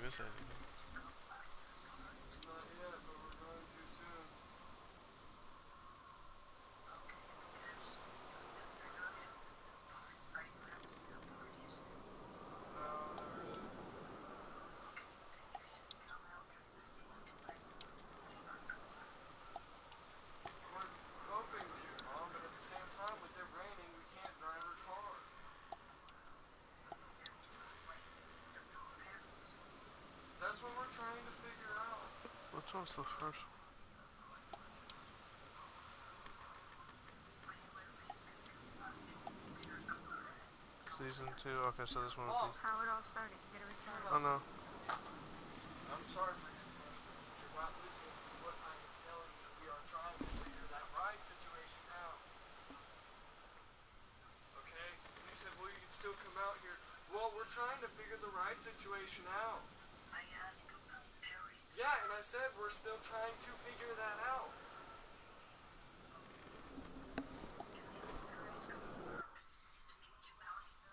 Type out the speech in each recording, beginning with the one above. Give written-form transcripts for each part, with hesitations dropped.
miss anything. Not yet, but we're going to soon. No, not really. We're hoping to, Mom, but at the same time, with it raining, we can't drive our car. That's what we're trying to figure out. Which one's the first one? Season 2. Okay, so this one. Mom, How it all started. You gotta restart it. Oh no. I'm sorry for your question. You're not listening to what I am telling you. We are trying to figure that ride situation out. Okay? And you said, well, you can still come out here. Well, we're trying to figure the ride situation out. Yeah, and I said we're still trying to figure that out.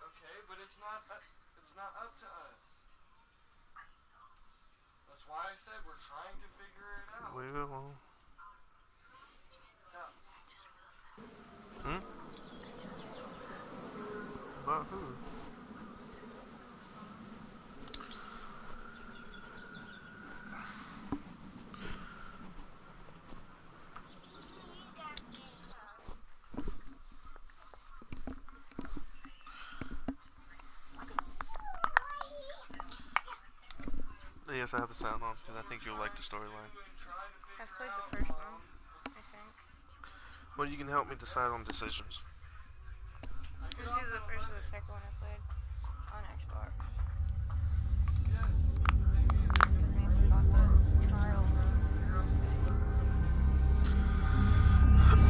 Okay, but it's not up to us. That's why I said we're trying to figure it out. Leave it alone. Yeah. Hmm? About who? Yes, I have the sound on because I think you'll like the storyline. I've played the first one, I think. Well, you can help me decide on decisions. This is the first and the second one I played on Xbox. Because Mason bought the trial run.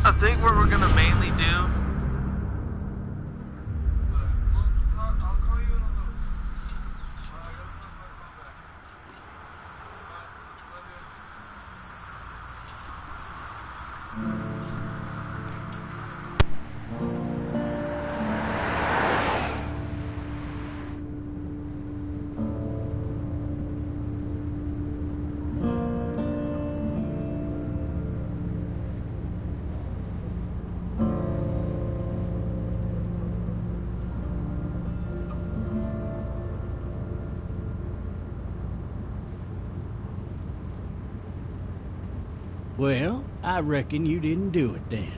I think what we're gonna mainly do. I'll call you in a little bit. I gotta put my phone back. Love you. Well, I reckon you didn't do it then.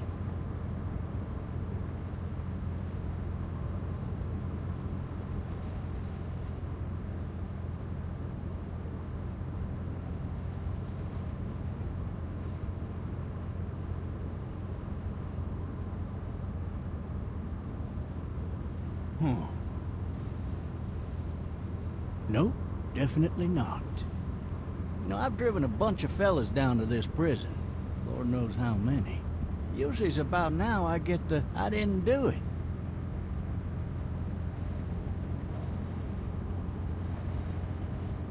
Huh. Nope, definitely not. You know, I've driven a bunch of fellas down to this prison. Lord knows how many. Usually it's about now I get the, I didn't do it.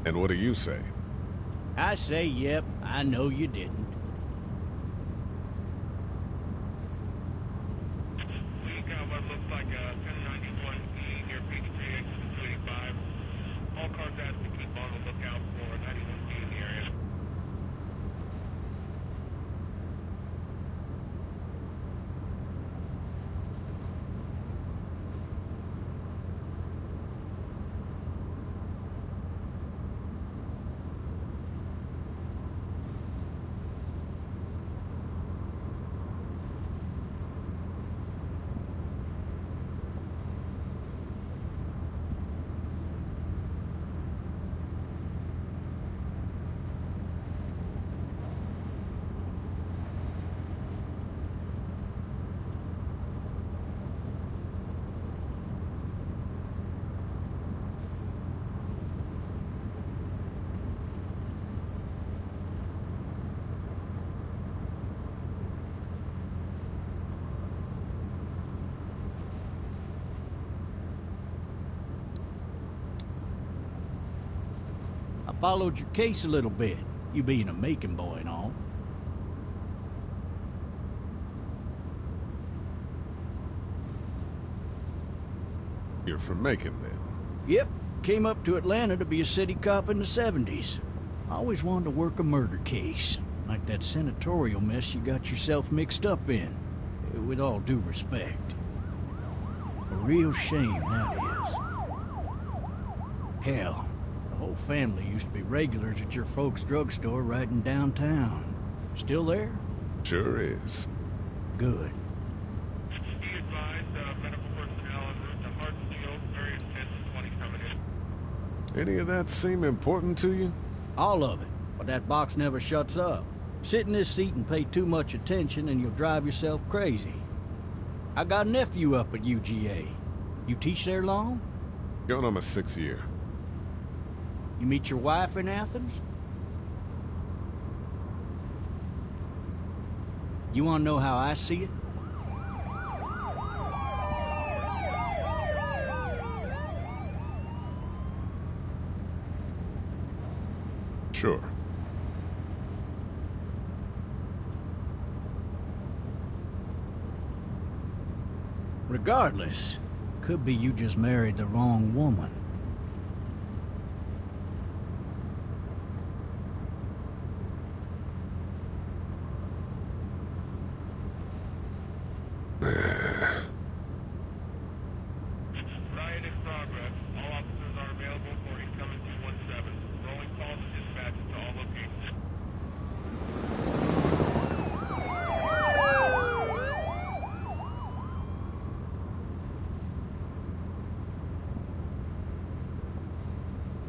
And what do you say? I say, yep, I know you didn't. We got what looks like a 1091E near Peachtree exit 285. All cars asked to keep on the lookout for 91D in the area. I followed your case a little bit, you being a Macon boy and all. You're from Macon, then? Yep, came up to Atlanta to be a city cop in the 70s. I always wanted to work a murder case, like that senatorial mess you got yourself mixed up in, with all due respect. A real shame, that is. Hell, the whole family used to be regulars at your folks' drugstore right in downtown. Still there? Sure is. Good. Be advised, medical personnel en route to Hartsfield, very intense 20 coming in. Any of that seem important to you? All of it, but that box never shuts up. Sit in this seat and pay too much attention and you'll drive yourself crazy. I got a nephew up at UGA. You teach there long? Going on my 6th year. You meet your wife in Athens? You want to know how I see it? Sure. Regardless, could be you just married the wrong woman. Riot in progress. All officers are available for incoming 217. Rolling calls and dispatches to all locations.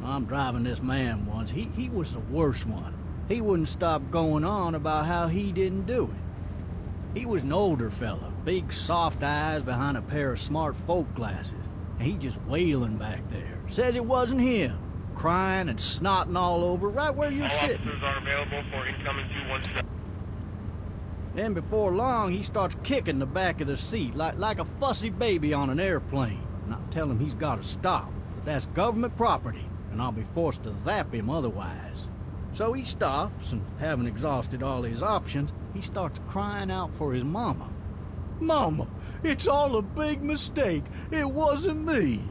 I'm driving this man once. He was the worst one. He wouldn't stop going on about how he didn't do it. He was an older fella, big soft eyes behind a pair of smart folk glasses. And he just wailing back there. Says it wasn't him. Crying and snotting all over right where you're All sitting. officers are available for incoming 217. Then before long, he starts kicking the back of the seat like a fussy baby on an airplane. And I tell him he's got to stop. But that's government property, and I'll be forced to zap him otherwise. So he stops, and having exhausted all his options, he starts crying out for his mama. Mama, it's all a big mistake. It wasn't me.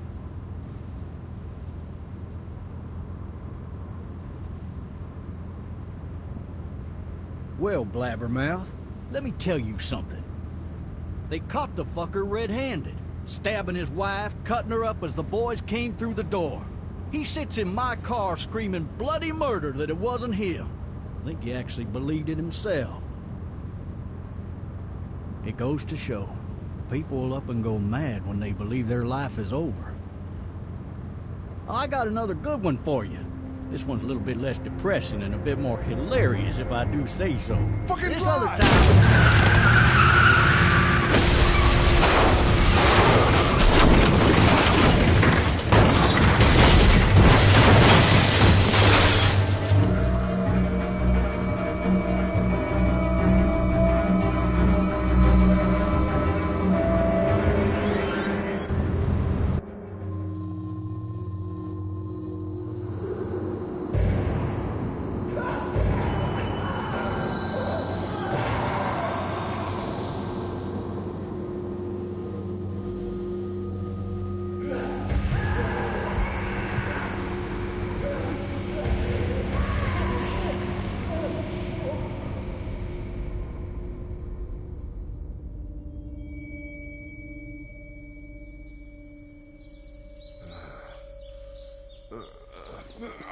Well, Blabbermouth, let me tell you something. They caught the fucker red-handed, stabbing his wife, cutting her up as the boys came through the door. He sits in my car screaming bloody murder that it wasn't him. I think he actually believed it himself. It goes to show, people will up and go mad when they believe their life is over. I got another good one for you. This one's a little bit less depressing and a bit more hilarious, if I do say so. Fucking This drive! other time...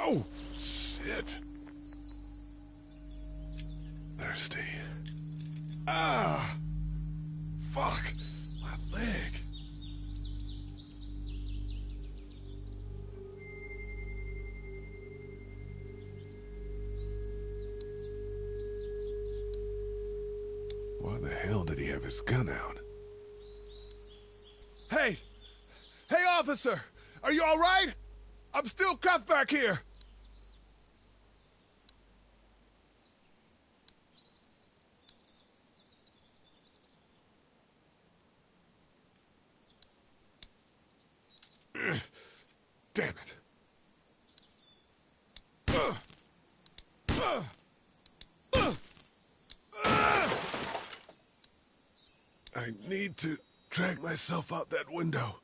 Oh, shit. Thirsty. Ah! Fuck! My leg. Why the hell did he have his gun out? Hey! Hey, officer! Are you all right? I'm still cuffed back here! Damn it. I need to drag myself out that window.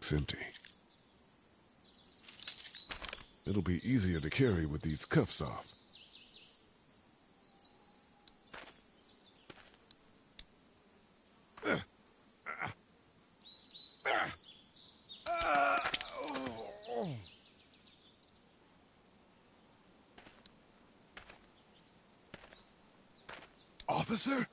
looks empty. It'll be easier to carry with these cuffs off. Officer?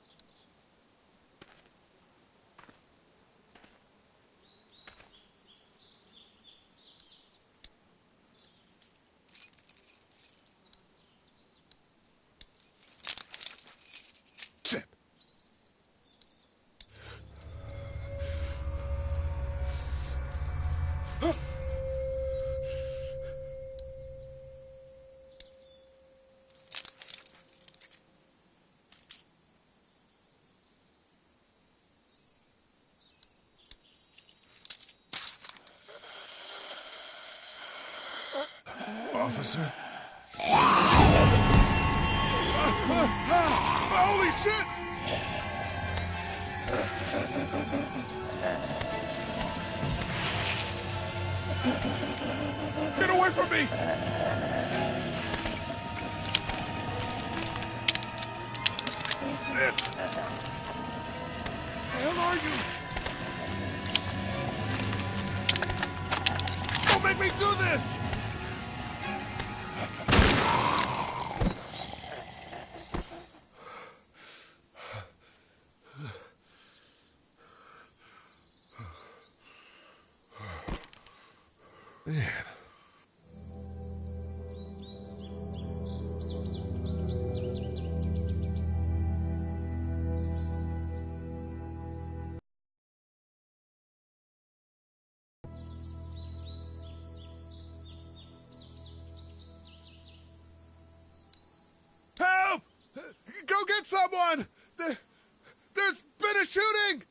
Shit. Officer? Holy shit! Get away from me! Shit! Where the hell are you? Don't make me do this! Man. Help! Go get someone! There's been a shooting!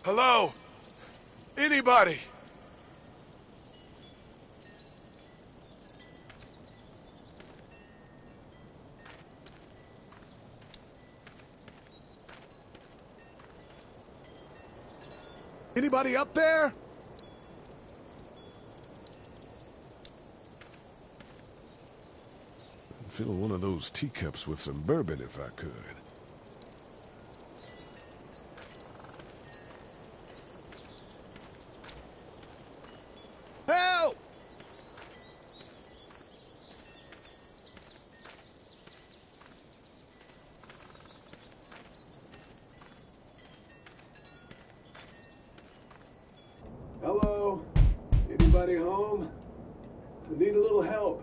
Hello? Anybody? Anybody up there? I'd fill one of those teacups with some bourbon if I could. Help! Hello? Anybody home? I need a little help.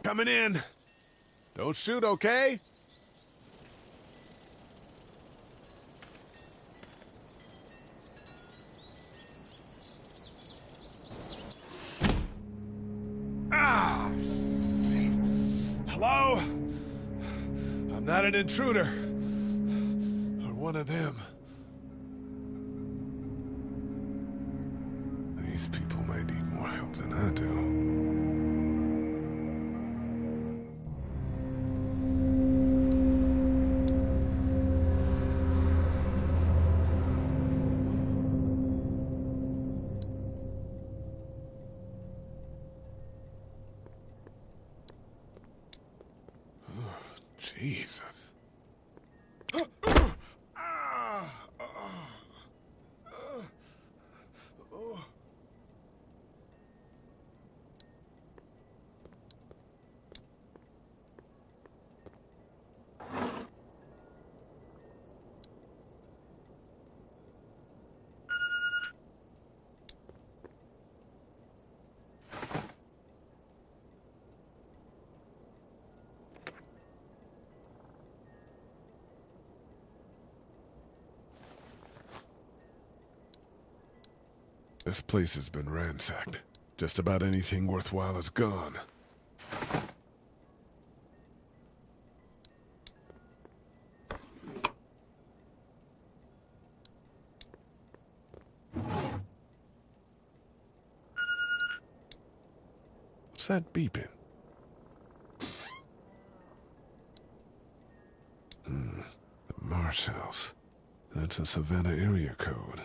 Coming in. Don't shoot, okay? Ah! Shit. Hello? I'm not an intruder. Or one of them. These people may need more help than I do. Jesus. This place has been ransacked. Just about anything worthwhile is gone. What's that beeping? The Marsh House. That's a Savannah area code.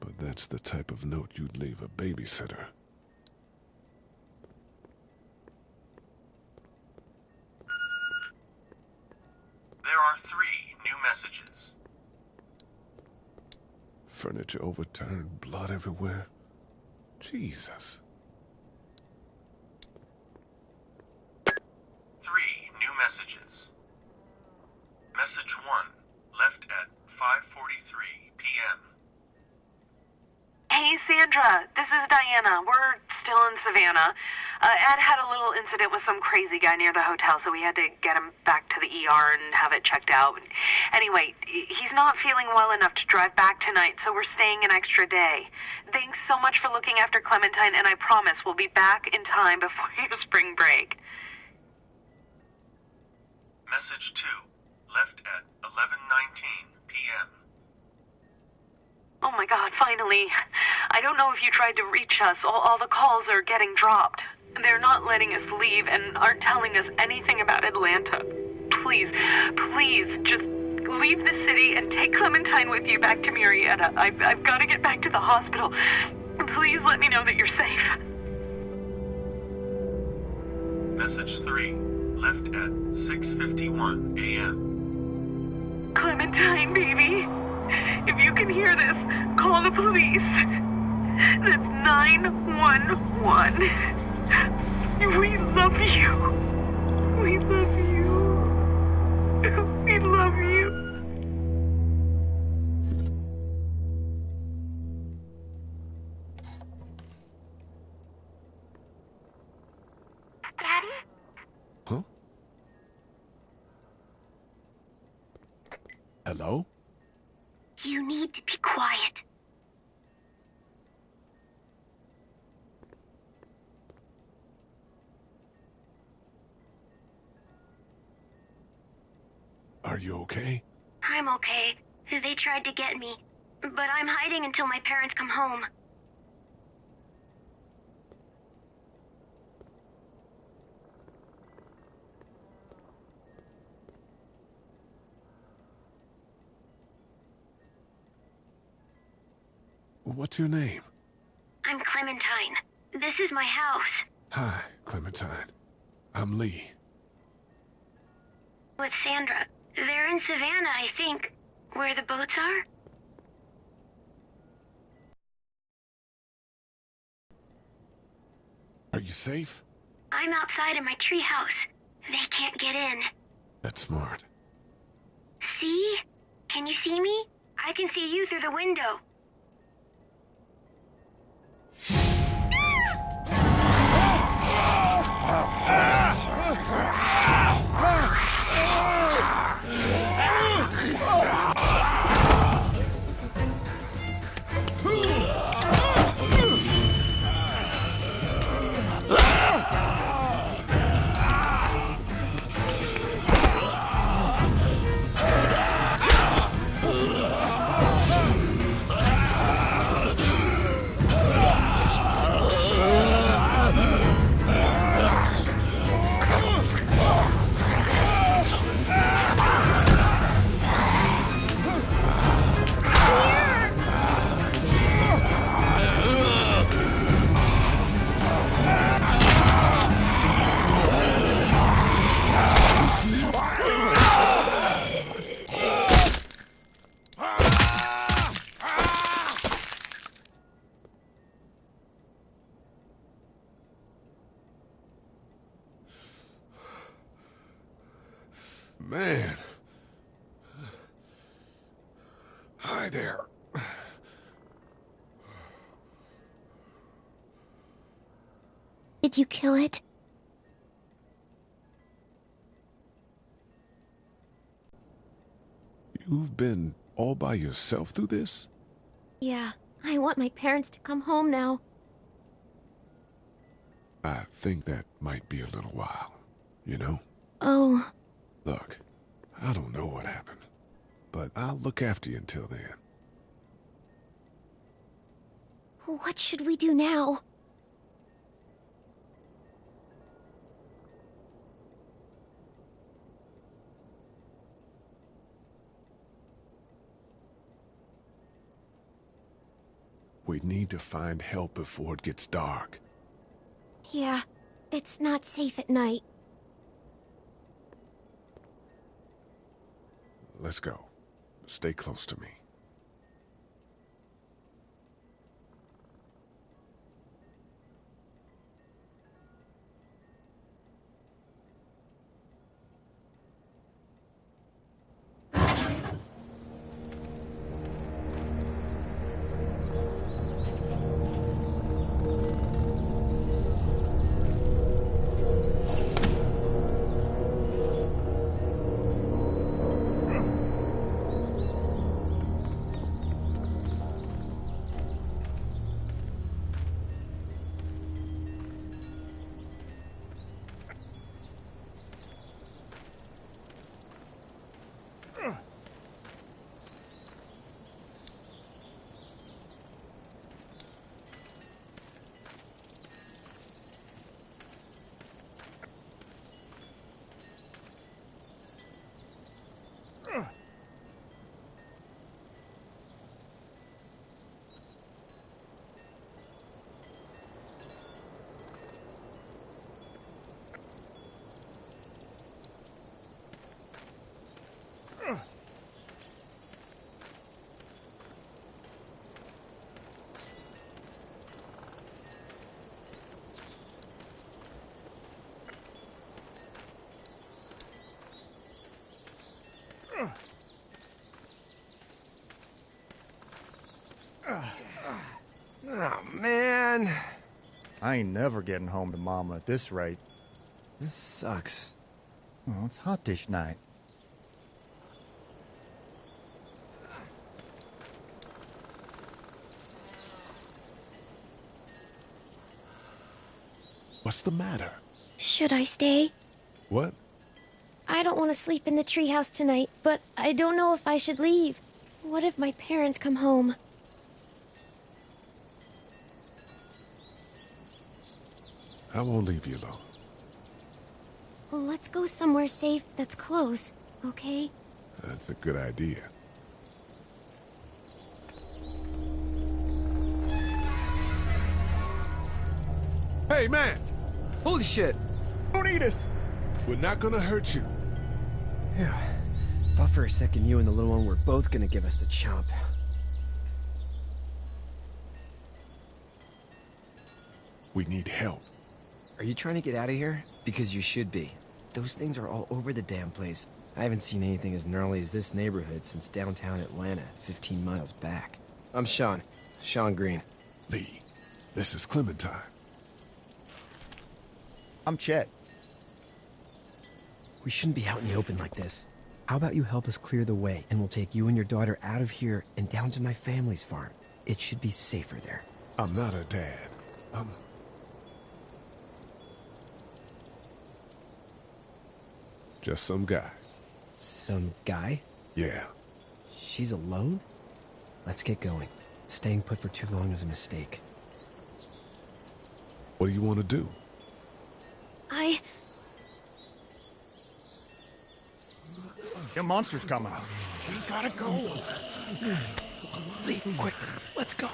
But that's the type of note you'd leave a babysitter. There are 3 new messages. Furniture overturned, blood everywhere. Jesus. 3 new messages. Message 1, left at 5:43 p.m. Hey, Sandra, this is Diana. We're still in Savannah. Ed had a little incident with some crazy guy near the hotel, so we had to get him back to the ER and have it checked out. Anyway, he's not feeling well enough to drive back tonight, so we're staying an extra day. Thanks so much for looking after Clementine, and I promise we'll be back in time before your spring break. Message 2, left at 11:19 p.m. Oh my God, finally. I don't know if you tried to reach us. All the calls are getting dropped. They're not letting us leave and aren't telling us anything about Atlanta. Please, just leave the city and take Clementine with you back to Murrieta. I've got to get back to the hospital. Please let me know that you're safe. Message 3, left at 6:51 a.m. Clementine, baby. If you can hear this, call the police. That's 911. We love you. We love you. We love you. Daddy? Huh? Hello? You need to be quiet. Are you okay? I'm okay. They tried to get me, but I'm hiding until my parents come home. What's your name? I'm Clementine. This is my house. Hi, Clementine. I'm Lee. With Sandra. They're in Savannah, I think. Where the boats are? Are you safe? I'm outside in my treehouse. They can't get in. That's smart. See? Can you see me? I can see you through the window. man. Hi there. Did you kill it? You've been all by yourself through this? Yeah, I want my parents to come home now. I think that might be a little while, you know? Oh. Look, I don't know what happened, but I'll look after you until then. What should we do now? We need to find help before it gets dark. Yeah, it's not safe at night. Let's go. Stay close to me. Oh, man. I ain't never getting home to Mama at this rate. This sucks. Well, it's hot dish night. What's the matter? Should I stay? What? I don't want to sleep in the treehouse tonight, but I don't know if I should leave. What if my parents come home? I won't leave you alone. Well, let's go somewhere safe that's close, okay? That's a good idea. Hey, man! Holy shit! Don't eat us! We're not gonna hurt you. Yeah. Thought for a second you and the little one were both gonna give us the chomp. We need help. Are you trying to get out of here? Because you should be. Those things are all over the damn place. I haven't seen anything as gnarly as this neighborhood since downtown Atlanta, 15 miles back. I'm Sean. Sean Green. Lee, this is Clementine. I'm Chet. We shouldn't be out in the open like this. How about you help us clear the way, and we'll take you and your daughter out of here and down to my family's farm. It should be safer there. I'm not her dad. I'm... just some guy. Some guy? Yeah. She's alone? Let's get going. Staying put for too long is a mistake. What do you want to do? The monster's coming. We gotta go. Leave, quick. Let's go.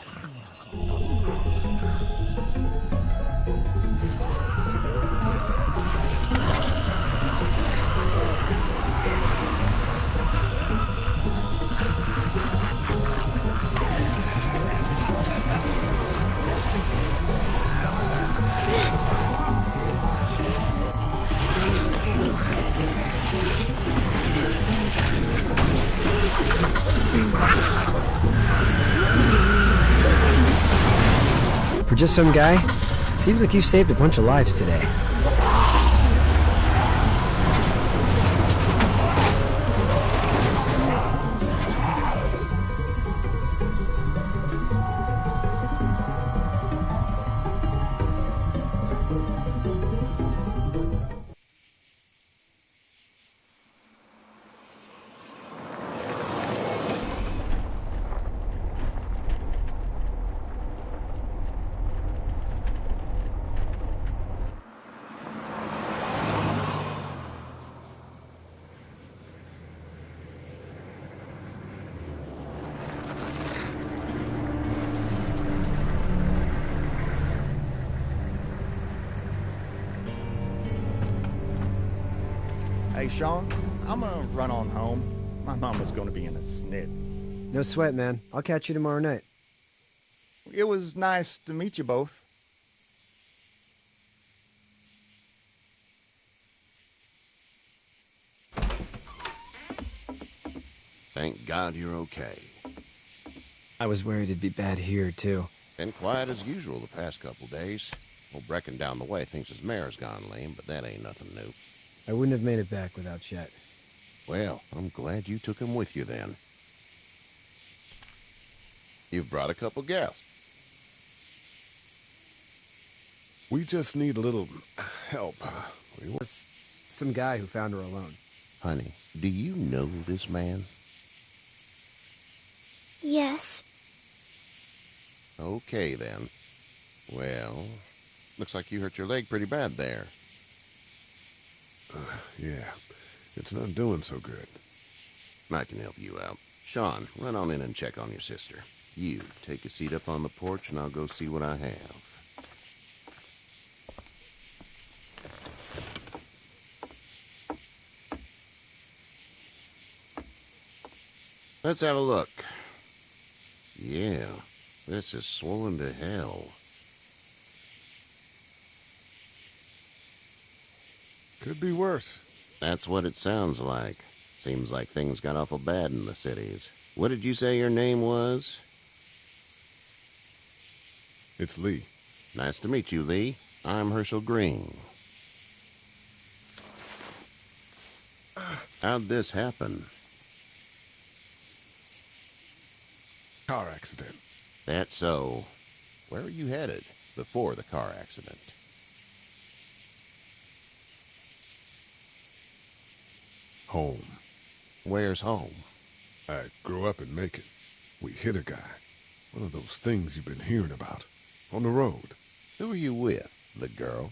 For just some guy, it seems like you saved a bunch of lives today. Hey, Sean, I'm gonna run on home. My mama's gonna be in a snit. No sweat, man. I'll catch you tomorrow night. It was nice to meet you both. Thank God you're okay. I was worried it'd be bad here, too. Been quiet as usual the past couple days. Old Brecken down the way thinks his mare's gone lame, but that ain't nothing new. I wouldn't have made it back without Chet. Well, I'm glad you took him with you then. You've brought a couple guests. We just need a little help. Some guy who found her alone. Honey, do you know this man? Yes. Okay, then. Well, looks like you hurt your leg pretty bad there. Yeah, it's not doing so good. I can help you out. Sean, run on in and check on your sister. You, take a seat up on the porch and I'll go see what I have. Let's have a look. Yeah, this is swollen to hell. Could be worse. That's what it sounds like. Seems like things got awful bad in the cities. What did you say your name was? It's Lee. Nice to meet you, Lee. I'm Herschel Green. How'd this happen? Car accident. That's so. Where are you headed before the car accident? Home. Where's home? I grew up in Macon. We hit a guy. One of those things you've been hearing about. On the road. Who are you with? The girl?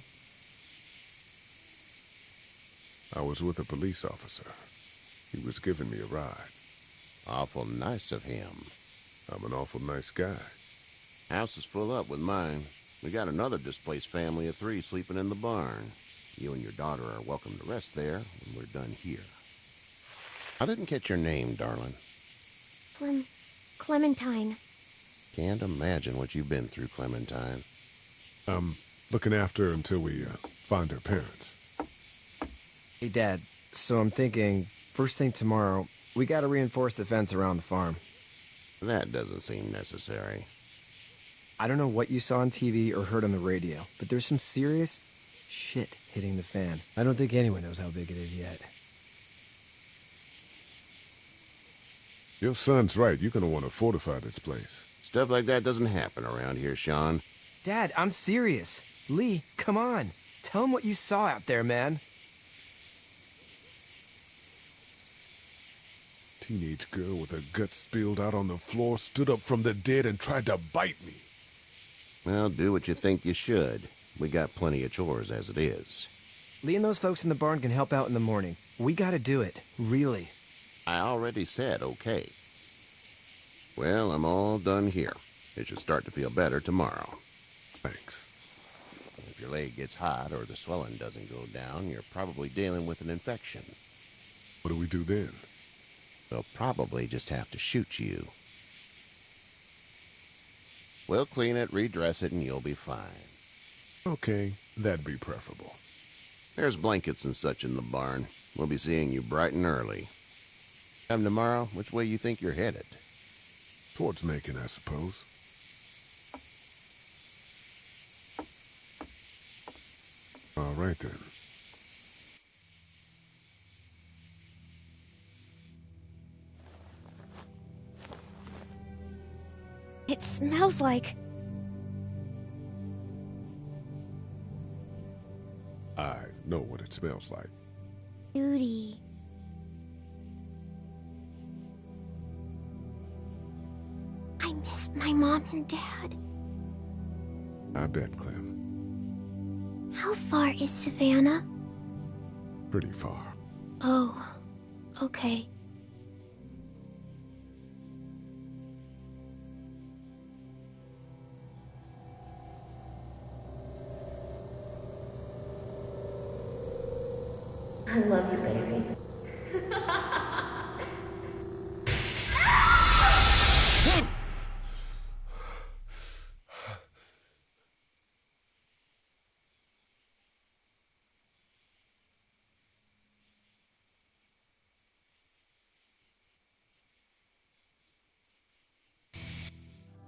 I was with a police officer. He was giving me a ride. Awful nice of him. I'm an awful nice guy. House is full up with mine. We got another displaced family of 3 sleeping in the barn. You and your daughter are welcome to rest there when we're done here. I didn't catch your name, darling. Clementine. Can't imagine what you've been through, Clementine. I'm looking after her until we find her parents. Hey, Dad, so I'm thinking, first thing tomorrow, we gotta reinforce the fence around the farm. That doesn't seem necessary. I don't know what you saw on TV or heard on the radio, but there's some serious shit hitting the fan. I don't think anyone knows how big it is yet. Your son's right. You're gonna want to fortify this place. Stuff like that doesn't happen around here, Sean. Dad, I'm serious. Lee, come on. Tell him what you saw out there, man. Teenage girl with her guts spilled out on the floor stood up from the dead and tried to bite me. Well, do what you think you should. We got plenty of chores as it is. Lee and those folks in the barn can help out in the morning. We gotta do it. Really. I already said okay. Well, I'm all done here. It should start to feel better tomorrow. Thanks. If your leg gets hot or the swelling doesn't go down, you're probably dealing with an infection. What do we do then? They'll probably just have to shoot you. We'll clean it, redress it, and you'll be fine. Okay, that'd be preferable. There's blankets and such in the barn. We'll be seeing you bright and early. Come tomorrow, which way you think you're headed? Towards Macon, I suppose. All right, then. It smells like... I know what it smells like. Duty. I missed my mom and dad. I bet, Clem. How far is Savannah? Pretty far. Oh, okay. I love you, baby.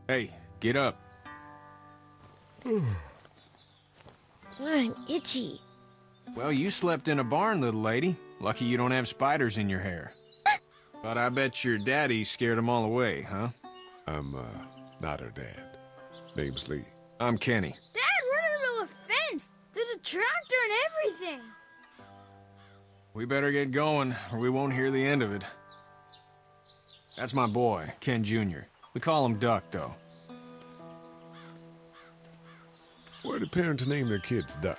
Hey, get up. I'm itchy. Well, you slept in a barn, little lady. Lucky you don't have spiders in your hair. But I bet your daddy scared them all away, huh? I'm, not her dad. Name's Lee. I'm Kenny. Dad, we're in the middle of a fence. There's a tractor and everything. We better get going, or we won't hear the end of it. That's my boy, Ken Jr. We call him Duck, though. Why do parents name their kids Duck?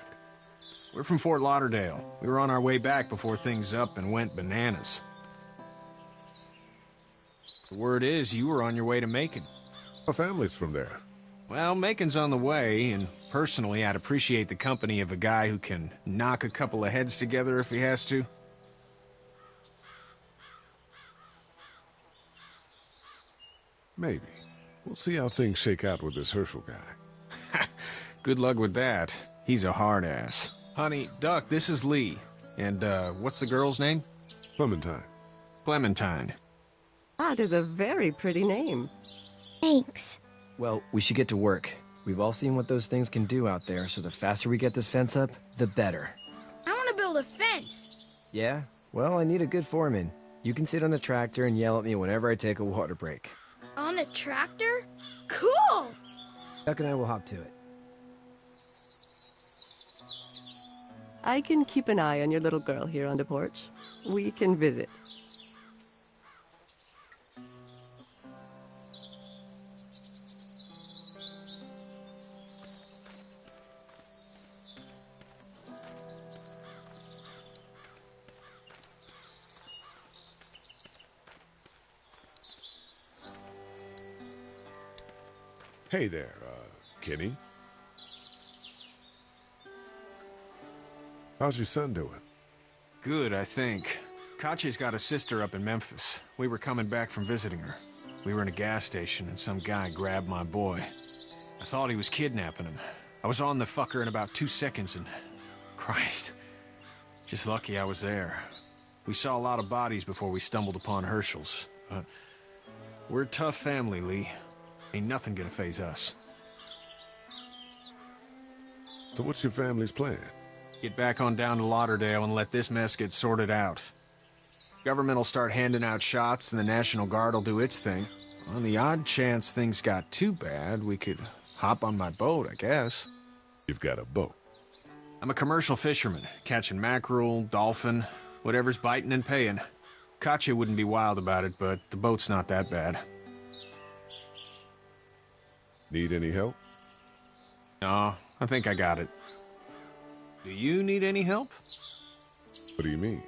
We're from Fort Lauderdale. We were on our way back before things up and went bananas. The word is you were on your way to Macon. Our family's from there. Well, Macon's on the way, and personally, I'd appreciate the company of a guy who can knock a couple of heads together if he has to. Maybe. We'll see how things shake out with this Herschel guy. Good luck with that. He's a hard ass. Honey, Duck, this is Lee. And, what's the girl's name? Clementine. Clementine. That is a very pretty name. Thanks. Well, we should get to work. We've all seen what those things can do out there, so the faster we get this fence up, the better. I want to build a fence. Yeah? Well, I need a good foreman. You can sit on the tractor and yell at me whenever I take a water break. On the tractor? Cool! Duck and I will hop to it. I can keep an eye on your little girl here on the porch. We can visit. Hey there, Kenny. How's your son doing? Good, I think. Katya's got a sister up in Memphis. We were coming back from visiting her. We were in a gas station and some guy grabbed my boy. I thought he was kidnapping him. I was on the fucker in about 2 seconds and... Christ. Just lucky I was there. We saw a lot of bodies before we stumbled upon Herschel's. But we're a tough family, Lee. Ain't nothing gonna faze us. So what's your family's plan? Get back on down to Lauderdale and let this mess get sorted out. Government will start handing out shots and the National Guard will do its thing. On the odd chance things got too bad, we could hop on my boat, I guess. You've got a boat? I'm a commercial fisherman, catching mackerel, dolphin, whatever's biting and paying. Katya wouldn't be wild about it, but the boat's not that bad. Need any help? No, I think I got it. Do you need any help? What do you mean?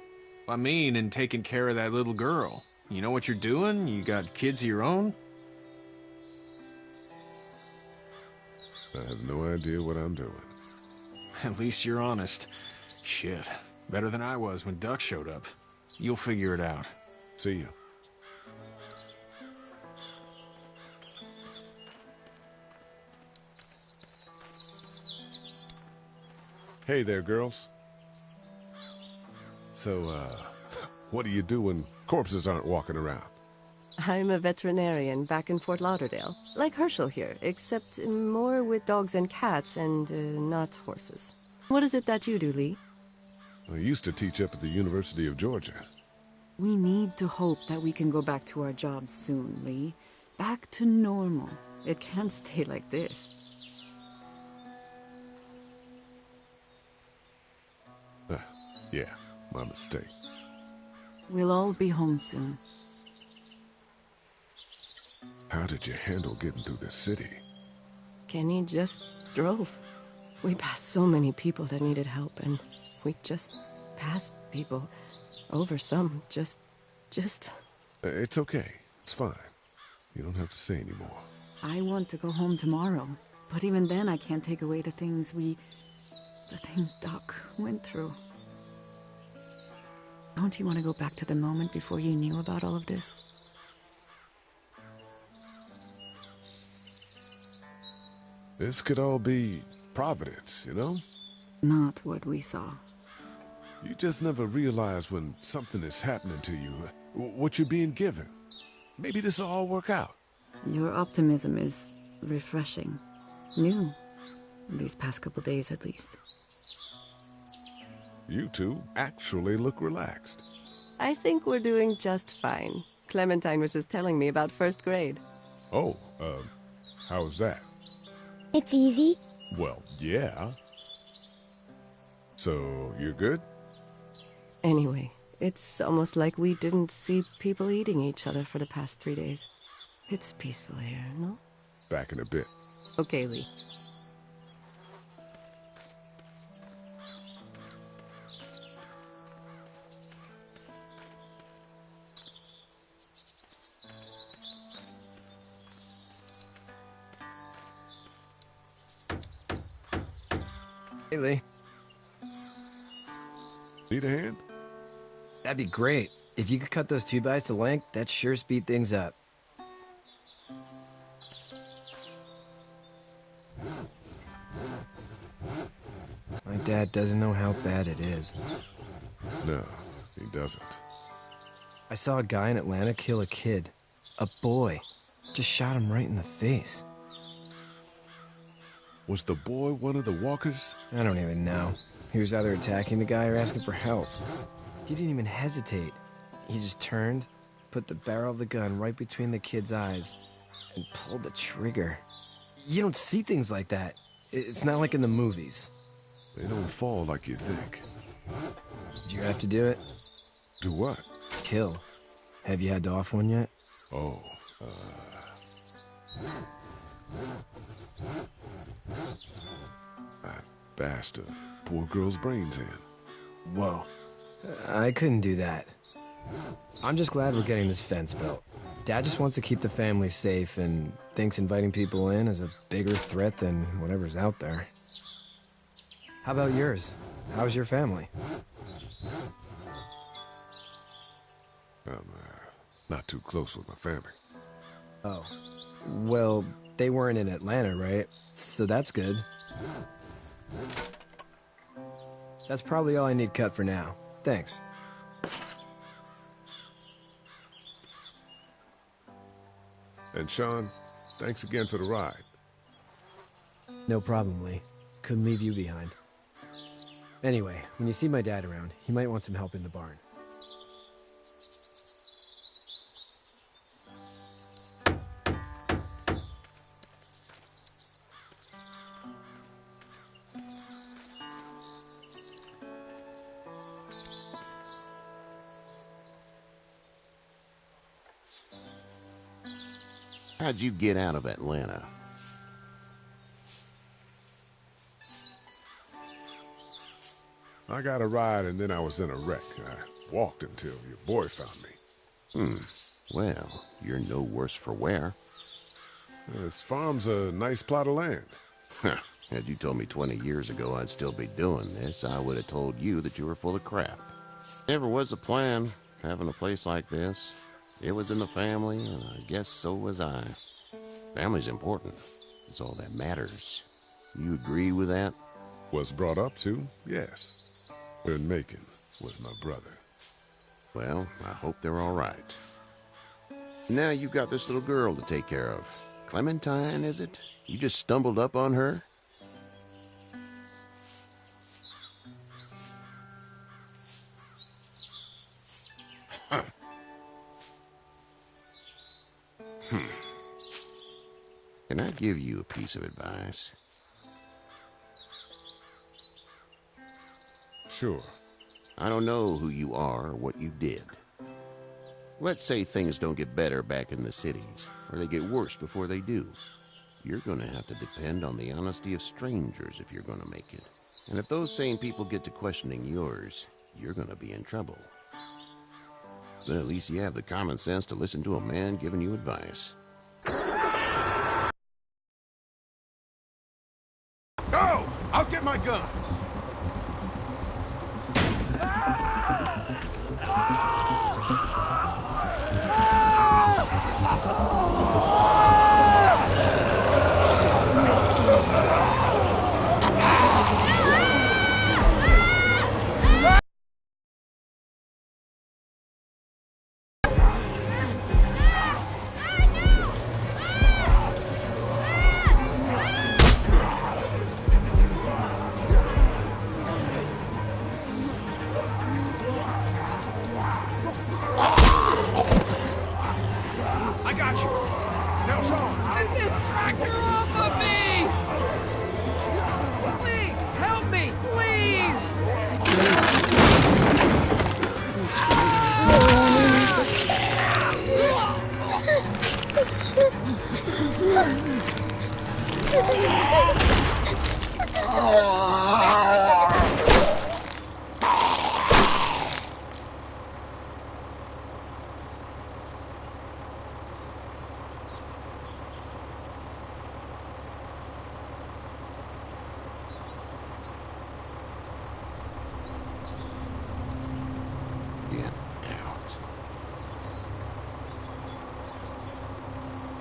I mean, in taking care of that little girl. You know what you're doing? You got kids of your own? I have no idea what I'm doing. At least you're honest. Shit. Better than I was when Duck showed up. You'll figure it out. See you. Hey there, girls. So, what do you do when corpses aren't walking around? I'm a veterinarian back in Fort Lauderdale. Like Herschel here, except more with dogs and cats and not horses. What is it that you do, Lee? I used to teach up at the University of Georgia. We need to hope that we can go back to our jobs soon, Lee. Back to normal. It can't stay like this. Yeah, my mistake. We'll all be home soon. How did you handle getting through the city? Kenny just drove. We passed so many people that needed help, and we just passed people. Over some, just... It's okay. It's fine. You don't have to say anymore. I want to go home tomorrow, but even then I can't take away the things Doc went through. Don't you want to go back to the moment before you knew about all of this? This could all be Providence, you know? Not what we saw. You just never realize when something is happening to you, what you're being given. Maybe this will all work out. Your optimism is refreshing. New. These past couple days, at least. You two actually look relaxed. I think we're doing just fine. Clementine was just telling me about first grade. Oh, how's that? It's easy. Well, yeah. So, you're good? Anyway, it's almost like we didn't see people eating each other for the past 3 days. It's peaceful here, no? Back in a bit. Okay, Lee. Hey, Lee. Need a hand? That'd be great. If you could cut those 2x to length, that'd sure speed things up. My dad doesn't know how bad it is. No, he doesn't. I saw a guy in Atlanta kill a kid. A boy. Just shot him right in the face. Was the boy one of the walkers? I don't even know. He was either attacking the guy or asking for help. He didn't even hesitate. He just turned, put the barrel of the gun right between the kid's eyes, and pulled the trigger. You don't see things like that. It's not like in the movies. They don't fall like you think. Did you have to do it? Do what? Kill. Have you had to off one yet? Oh, I bashed a poor girl's brains in. Whoa. I couldn't do that. I'm just glad we're getting this fence built. Dad just wants to keep the family safe and thinks inviting people in is a bigger threat than whatever's out there. How about yours? How's your family? I'm not too close with my family. Oh. Well, they weren't in Atlanta, right? So that's good. That's probably all I need cut for now. Thanks. And Sean, thanks again for the ride. No problem, Lee. Couldn't leave you behind. Anyway, when you see my dad around, he might want some help in the barn. How'd you get out of Atlanta? I got a ride and then I was in a wreck. I walked until your boy found me. Well, you're no worse for wear. This farm's a nice plot of land. Had you told me 20 years ago I'd still be doing this, I would have told you that you were full of crap. Never was a plan, having a place like this. It was in the family, and I guess so was I. Family's important. It's all that matters. You agree with that? Was brought up to, yes. And Macon was my brother. Well, I hope they're all right. Now you got this little girl to take care of. Clementine, is it? You just stumbled up on her? I give you a piece of advice? Sure. I don't know who you are or what you did. Let's say things don't get better back in the cities, or they get worse before they do. You're gonna have to depend on the honesty of strangers if you're gonna make it. And if those same people get to questioning yours, you're gonna be in trouble. Then at least you have the common sense to listen to a man giving you advice. Go! I'll get my gun! I got you. Now, Sean. Get this tractor off of me! Please, help me, please!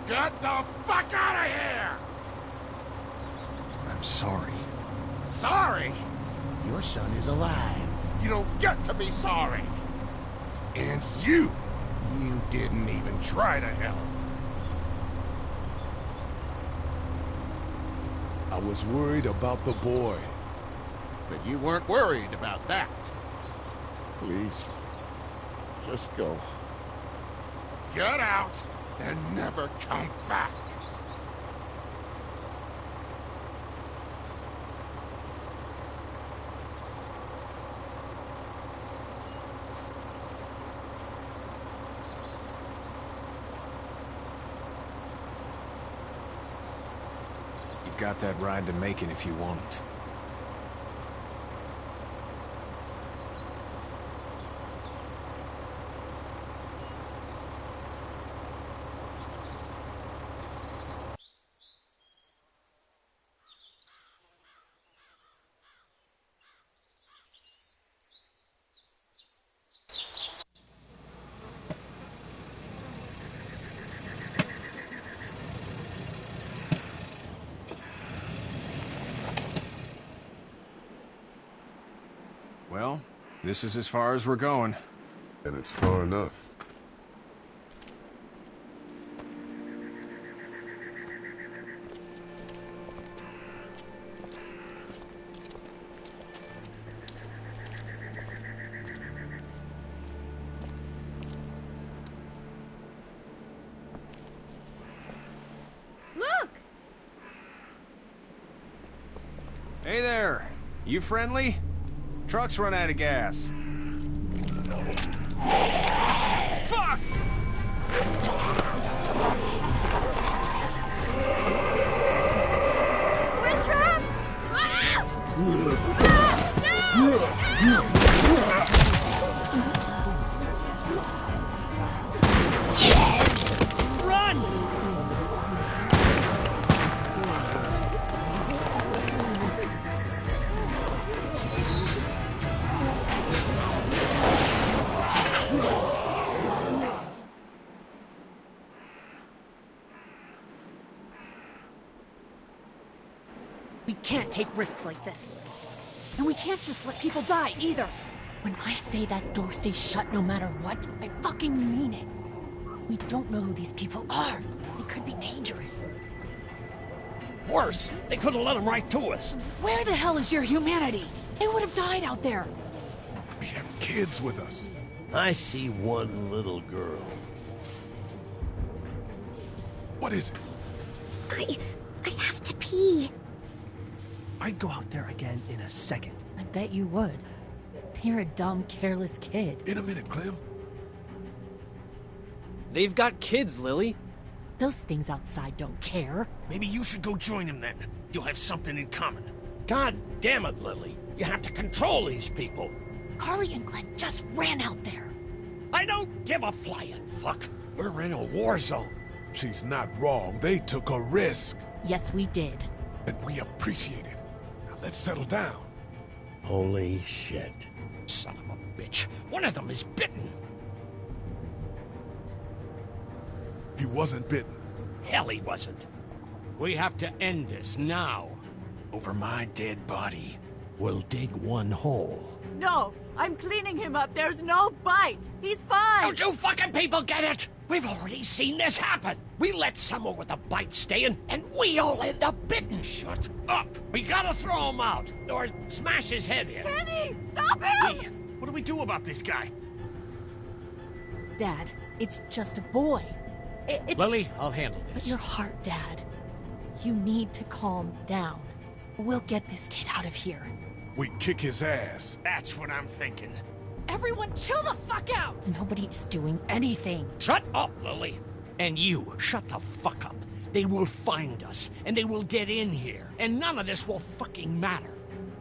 Get the fuck out of here! I'm sorry. Sorry? Your son is alive. You don't get to be sorry. And you didn't even try to help. I was worried about the boy. But you weren't worried about that. Please, just go. Get out and never come back. You've got that ride to Macon if you want it. Well, this is as far as we're going. And it's far enough. Look! Hey there! You friendly? Truck's run out of gas. Fuck! We're trapped! Run! We can't take risks like this. And we can't just let people die, either. When I say that door stays shut no matter what, I fucking mean it. We don't know who these people are. They could be dangerous. Worse, they could have let them right to us. Where the hell is your humanity? They would have died out there. We have kids with us. I see one little girl. What is it? I have to pee. I'd go out there again in a second. I bet you would. You're a dumb, careless kid. In a minute, Clem. They've got kids, Lily. Those things outside don't care. Maybe you should go join them then. You'll have something in common. God damn it, Lily. You have to control these people. Carly and Glenn just ran out there. I don't give a flying fuck. We're in a war zone. She's not wrong. They took a risk. Yes, we did. And we appreciate it. Now let's settle down. Holy shit. Son of a bitch. One of them is bitten. He wasn't bitten. Hell, he wasn't. We have to end this now. Over my dead body. We'll dig one hole. No, I'm cleaning him up. There's no bite. He's fine. Don't you fucking people get it? We've already seen this happen. We let someone with a bite stay in, and we all end up bitten. Shut up. We gotta throw him out, or smash his head in. Kenny, stop him! Hey, what do we do about this guy? Dad, it's just a boy. It's... Lily, I'll handle But this. your heart, Dad. You need to calm down. We'll get this kid out of here. We kick his ass. That's what I'm thinking. Everyone chill the fuck out! Nobody's doing anything. Shut up, Lily. And you, shut the fuck up. They will find us, and they will get in here, and none of this will fucking matter.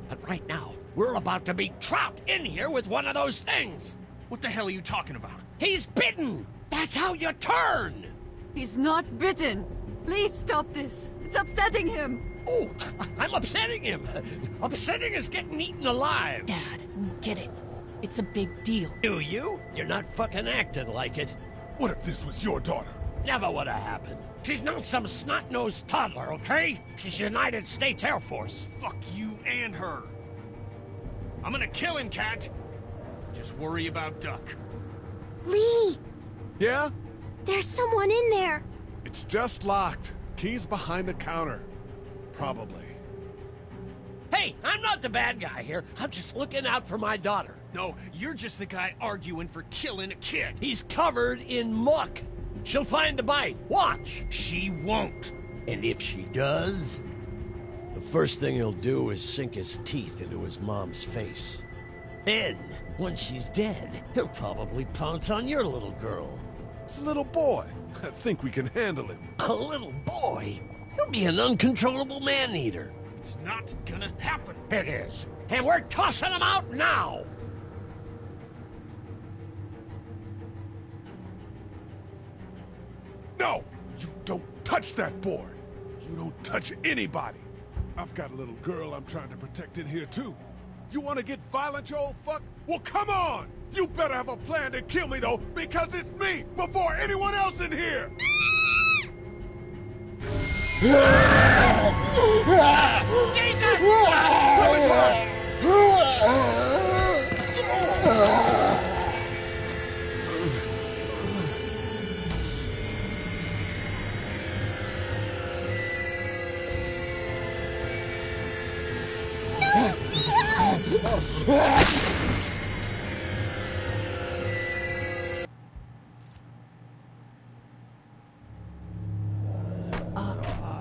But right now, we're about to be trapped in here with one of those things. What the hell are you talking about? He's bitten! That's how you turn! He's not bitten. Please stop this. It's upsetting him. Oh, I'm upsetting him. Upsetting is getting eaten alive. Dad, we get it. It's a big deal. Do you? You're not fucking acting like it. What if this was your daughter? Never would have happened. She's not some snot-nosed toddler, okay? She's United States Air Force. Fuck you and her. I'm gonna kill him, Cat. Just worry about Duck. Lee! Yeah? There's someone in there. It's just locked. Key's behind the counter. Probably. Hey, I'm not the bad guy here. I'm just looking out for my daughter. No, you're just the guy arguing for killing a kid. He's covered in muck. She'll find the bite. Watch. She won't. And if she does, the first thing he'll do is sink his teeth into his mom's face. Then, once she's dead, he'll probably pounce on your little girl. It's a little boy. I think we can handle him. A little boy? He'll be an uncontrollable man-eater. It's not gonna happen. It is. And we're tossing him out now! No! You don't touch that boy! You don't touch anybody! I've got a little girl I'm trying to protect in here, too. You want to get violent, you old fuck? Well, come on! You better have a plan to kill me, though, because it's me before anyone else in here!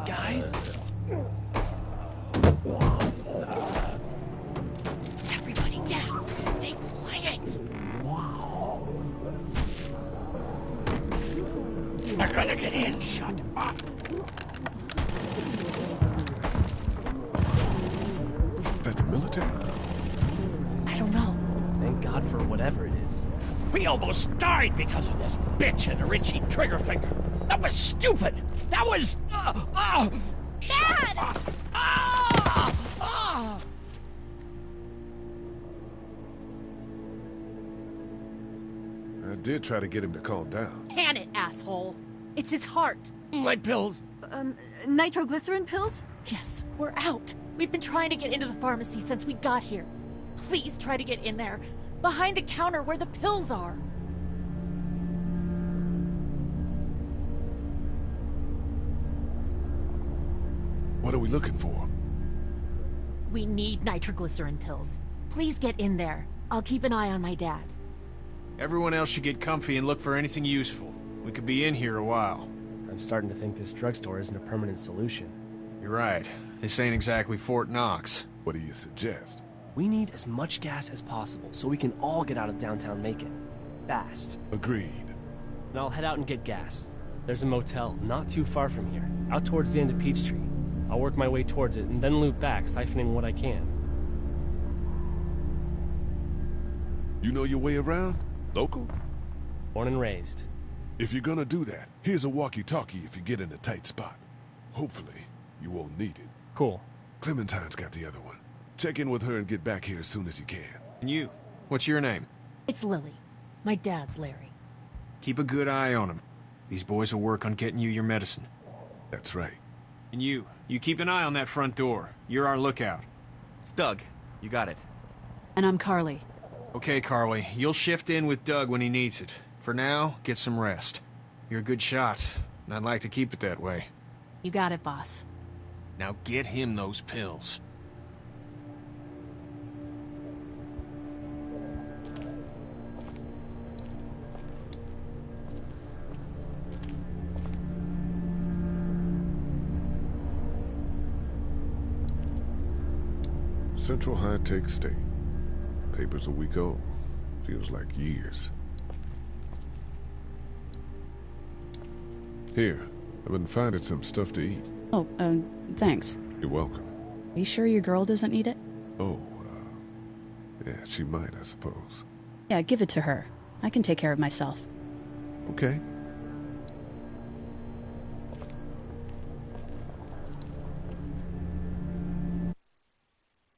Guys? Everybody down! Stay quiet! They're gonna get in. Shut up. Is that the military? I don't know. Thank God for whatever it is. We almost died because of this bitch and a Richie Triggerfinger. That was stupid. That was... Dad! I did try to get him to calm down. Can it, asshole. It's his heart. My pills. Nitroglycerin pills? Yes, we're out. We've been trying to get into the pharmacy since we got here. Please try to get in there. Behind the counter where the pills are. What are we looking for? We need nitroglycerin pills. Please get in there. I'll keep an eye on my dad. Everyone else should get comfy and look for anything useful. We could be in here a while. I'm starting to think this drugstore isn't a permanent solution. You're right. This ain't exactly Fort Knox. What do you suggest? We need as much gas as possible so we can all get out of downtown Macon. Fast. Agreed. And I'll head out and get gas. There's a motel not too far from here, out towards the end of Peachtree. I'll work my way towards it and then loop back, siphoning what I can. You know your way around? Local? Born and raised. If you're gonna do that, here's a walkie-talkie if you get in a tight spot. Hopefully, you won't need it. Cool. Clementine's got the other one. Check in with her and get back here as soon as you can. And you? What's your name? It's Lily. My dad's Larry. Keep a good eye on him. These boys will work on getting you your medicine. That's right. And you keep an eye on that front door. You're our lookout. It's Doug. You got it. And I'm Carly. Okay, Carly. You'll shift in with Doug when he needs it. For now, get some rest. You're a good shot, and I'd like to keep it that way. You got it, boss. Now get him those pills. Central High-Tech State. Paper's a week old. Feels like years. Here, I've been finding some stuff to eat. Oh, thanks. You're welcome. Are you sure your girl doesn't need it? Oh, yeah, she might, I suppose. Yeah, give it to her. I can take care of myself. Okay.